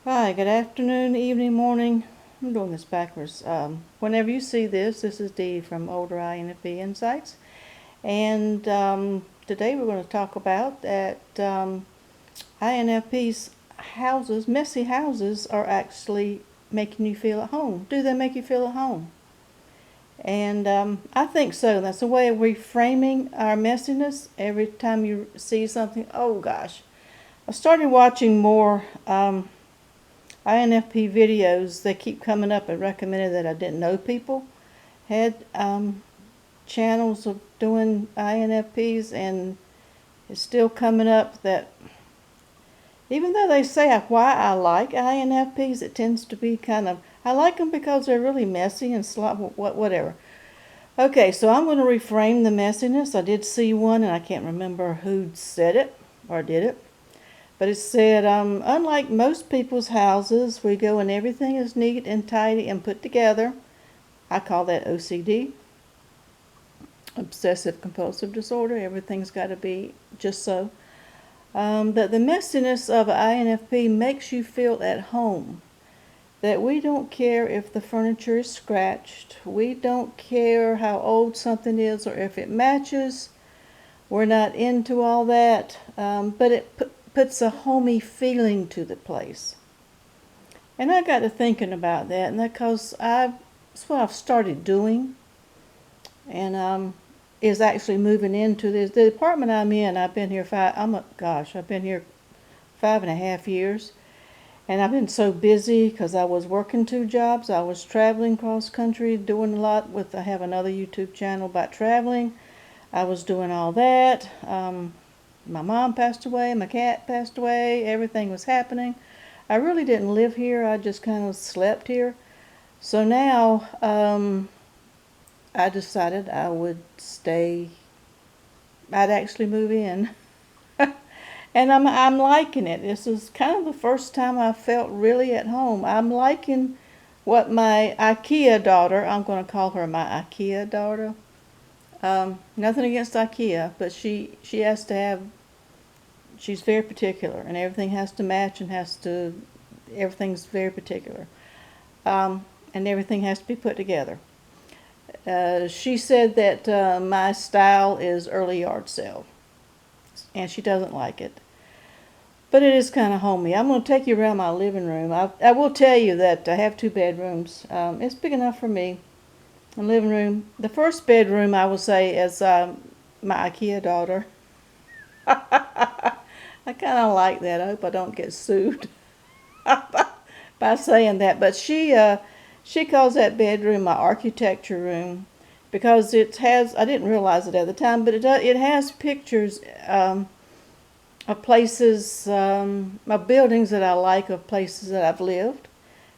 Hi, good afternoon, evening, morning. I'm doing this backwards. Whenever you see this, this is Dee from Older INFP Insights. And today we're going to talk about that INFP's houses, messy houses, are actually making you feel at home. Do they make you feel at home? And I think so. That's a way of reframing our messiness. Every time you see something, oh gosh. I started watching more INFP videos. They keep coming up and recommended that I didn't know people had channels of doing INFPs, and it's still coming up that even though they say why I like INFPs, it tends to be kind of, I like them because they're really messy and whatever. Okay, so I'm going to reframe the messiness. I did see one, and I can't remember who said it or did it. But it said, unlike most people's houses, we go and everything is neat and tidy and put together. I call that OCD, obsessive compulsive disorder. Everything's got to be just so. That the messiness of INFP makes you feel at home. That we don't care if the furniture is scratched. We don't care how old something is or if it matches. We're not into all that. But it puts a homey feeling to the place. And I got to thinking about that, and that's what I've started doing, and is actually moving into the apartment I'm in. I've been here I've been here 5.5 years, and I've been so busy because I was working 2 jobs. I was traveling cross country, doing a lot I have another YouTube channel about traveling. I was doing all that. My mom passed away, my cat passed away, everything was happening. I really didn't live here, I just kind of slept here. So now I decided I would stay, I'd actually move in. And I'm liking it. This is kind of the first time I felt really at home. I'm liking what my IKEA daughter, I'm going to call her my IKEA daughter. Nothing against IKEA, but she has to have, she's very particular, and everything has to match and everything's very particular. And everything has to be put together. She said that my style is early yard sale, and she doesn't like it. But it is kind of homey. I'm going to take you around my living room. I will tell you that I have 2 bedrooms. It's big enough for me. The living room. The first bedroom, I will say, is my IKEA daughter. I kind of like that. I hope I don't get sued by saying that. But she calls that bedroom my architecture room because it has, I didn't realize it at the time, but it has pictures of places, of buildings that I like, of places that I've lived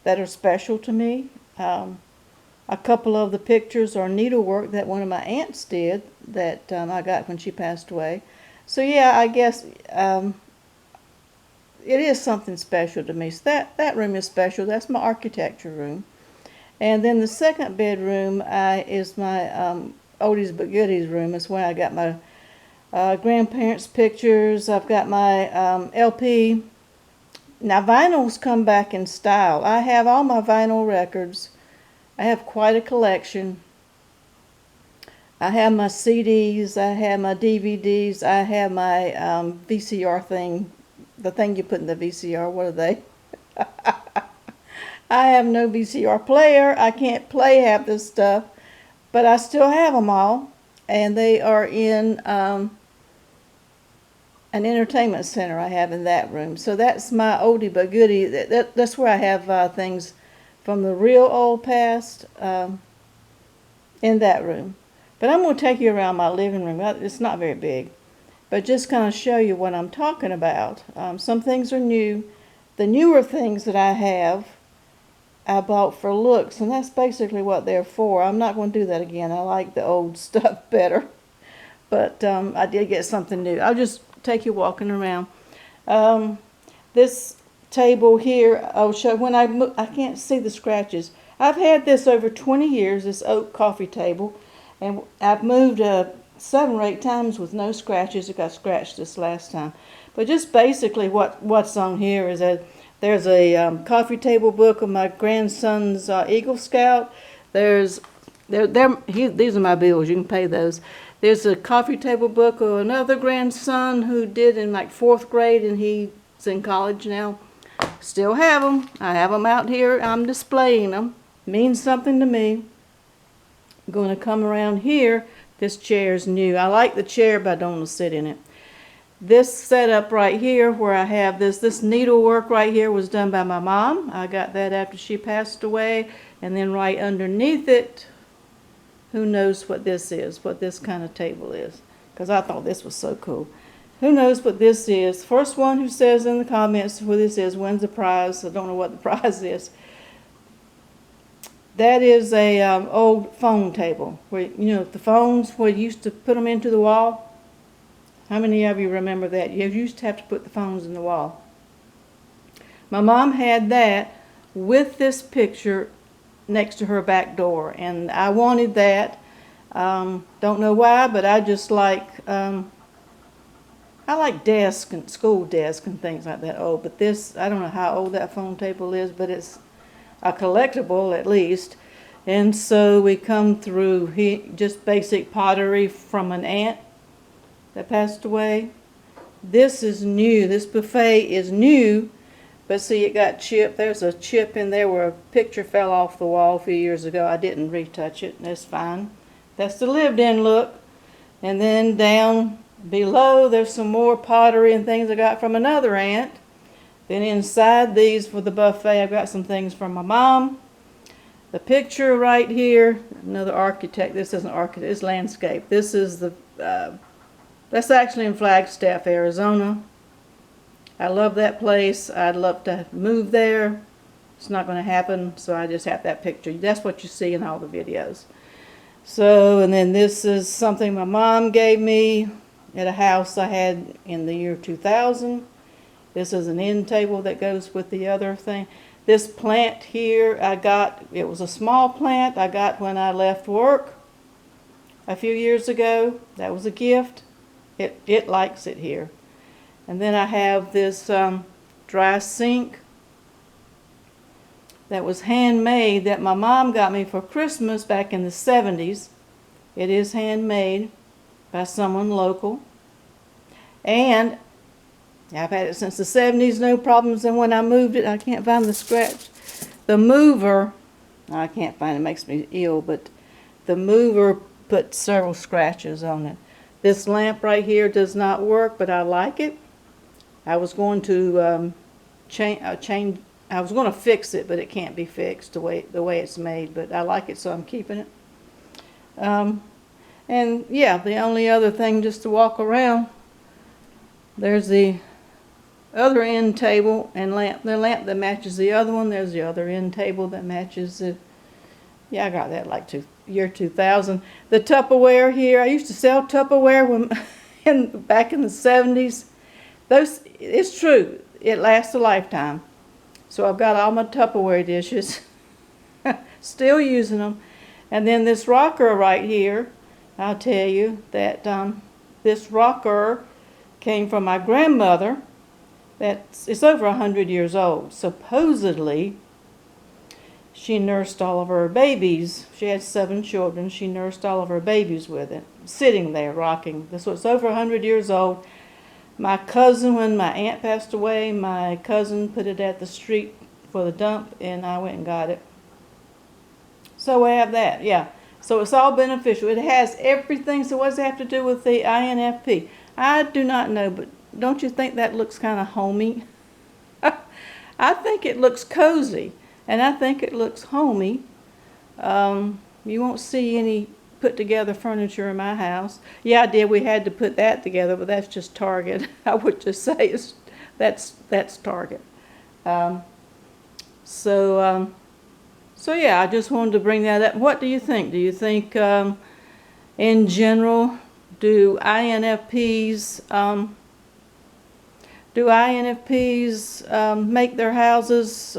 that are special to me. A couple of the pictures are needlework that one of my aunts did that I got when she passed away. So yeah, I guess it is something special to me. So that room is special. That's my architecture room. And then the second bedroom is my oldies but goodies room. It's where I got my grandparents' pictures. I've got my LP. Now vinyls come back in style. I have all my vinyl records. I have quite a collection. I have my CDs, I have my DVDs, I have my VCR thing, the thing you put in the VCR, what are they? I have no VCR player, I can't play half this stuff, but I still have them all, and they are in an entertainment center I have in that room. So that's my oldie but goodie. That's where I have things from the real old past in that room. But I'm going to take you around my living room. It's not very big, but just kind of show you what I'm talking about. Some things are new. The newer things that I have, I bought for looks, and that's basically what they're for. I'm not going to do that again. I like the old stuff better, but I did get something new. I'll just take you walking around. This table here, I'll show when I can't see the scratches. I've had this over 20 years, this oak coffee table, and I've moved 7 or 8 times with no scratches. It got scratched this last time. But just basically what's on here is that There's a coffee table book of my grandson's Eagle Scout. These are my bills. You can pay those. There's a coffee table book of another grandson who did in like 4th grade, and he's in college now. Still have them. I have them out here. I'm displaying them. Means something to me. I'm going to come around here. This chair's new. I like the chair, but I don't want to sit in it. This setup right here where I have this needlework right here was done by my mom. I got that after she passed away. And then right underneath it, who knows what this is, what this kind of table is. Because I thought this was so cool. Who knows what this is? First one who says in the comments what this is wins a prize. I don't know what the prize is. That is a old phone table. Where, you know, the phones where you used to put them into the wall. How many of you remember that? You used to have to put the phones in the wall. My mom had that with this picture next to her back door, and I wanted that. Don't know why, but I just like I like desks and school desks and things like that. Oh, but this, I don't know how old that phone table is, but it's a collectible at least. And so we come through just basic pottery from an aunt that passed away. This is new. This buffet is new, but see, it got chipped. There's a chip in there where a picture fell off the wall a few years ago. I didn't retouch it. That's fine. That's the lived-in look. And then down below, there's some more pottery and things I got from another aunt. Then inside these for the buffet, I've got some things from my mom. The picture right here, another architect. This isn't architect, it's landscape. This is the that's actually in Flagstaff, Arizona. I love that place. I'd love to move there. It's not going to happen, so I just have that picture. That's what you see in all the videos. So, and then this is something my mom gave me at a house I had in the year 2000. This is an end table that goes with the other thing. This plant here I got, it was a small plant I got when I left work a few years ago. That was a gift. It likes it here. And then I have this dry sink that was handmade that my mom got me for Christmas back in the 70s. It is handmade by someone local. And I've had it since the 70s, no problems. And when I moved it, I can't find the scratch. The mover, I can't find it, makes me ill, but the mover put several scratches on it. This lamp right here does not work, but I like it. I was going to I was going to fix it, but it can't be fixed the way it's made. But I like it, so I'm keeping it. And yeah, the only other thing just to walk around. There's the other end table and lamp. The lamp that matches the other one. There's the other end table that matches it. Yeah, I got that like year 2000. The Tupperware here. I used to sell Tupperware back in the 70s. It's true. It lasts a lifetime. So I've got all my Tupperware dishes. Still using them. And then this rocker right here. I'll tell you that this rocker came from my grandmother. It's over 100 years old. Supposedly, she nursed all of her babies. She had 7 children. She nursed all of her babies with it, sitting there rocking. So it's over 100 years old. My cousin, when my aunt passed away, my cousin put it at the street for the dump, and I went and got it. So we have that, yeah. So it's all beneficial. It has everything. So what does it have to do with the INFP? I do not know, but don't you think that looks kind of homey? I think it looks cozy, and I think it looks homey. You won't see any put together furniture in my house. Yeah, I did. We had to put that together, but that's just Target. I would just say that's Target. So yeah, I just wanted to bring that up. What do you think? Do you think, in general, do INFPs make their houses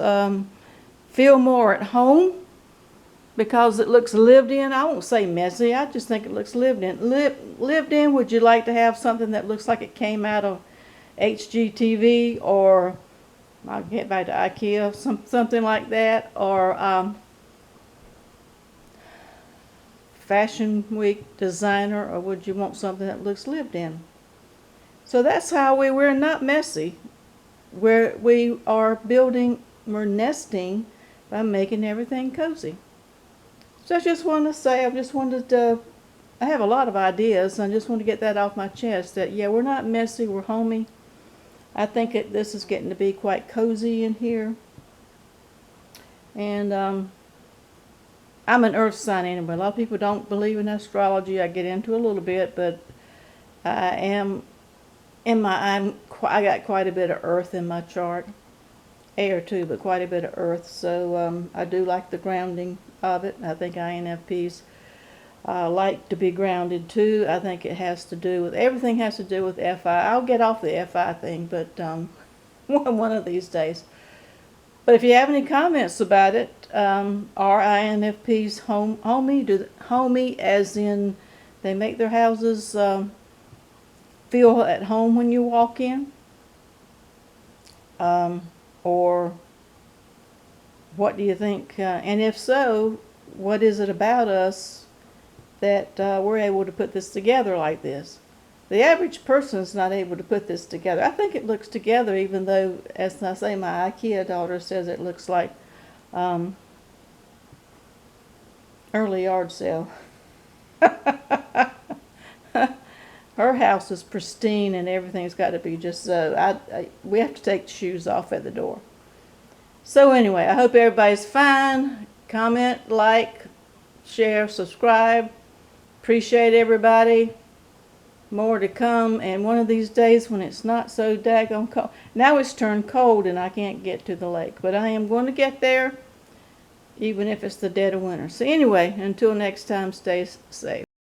feel more at home because it looks lived in? I won't say messy. I just think it looks lived in. Lived in. Would you like to have something that looks like it came out of HGTV or I'll get back to IKEA, something like that, or Fashion Week designer, or would you want something that looks lived in? So that's how we're not messy. We are building, we're nesting by making everything cozy. So I just wanted to say, I have a lot of ideas, and I just want to get that off my chest that, yeah, we're not messy, we're homey. I think this is getting to be quite cozy in here. And I'm an earth sign anyway. A lot of people don't believe in astrology. I get into a little bit, but I am I got quite a bit of earth in my chart. Air too, but quite a bit of earth. So I do like the grounding of it. I think INFPs like to be grounded too. I think it has to do with, everything has to do with FI. I'll get off the FI thing, but one of these days. But if you have any comments about it, are INFPs homey as in they make their houses feel at home when you walk in? Or what do you think? And if so, what is it about us that we're able to put this together like this? The average person is not able to put this together. I think it looks together, even though, as I say, my IKEA daughter says it looks like early yard sale. Her house is pristine and everything's got to be just so. We have to take the shoes off at the door. So anyway, I hope everybody's fine. Comment, like, share, subscribe. Appreciate everybody. More to come, and one of these days when it's not so daggone cold. Now it's turned cold and I can't get to the lake, but I am going to get there, even if it's the dead of winter. So anyway, until next time, stay safe.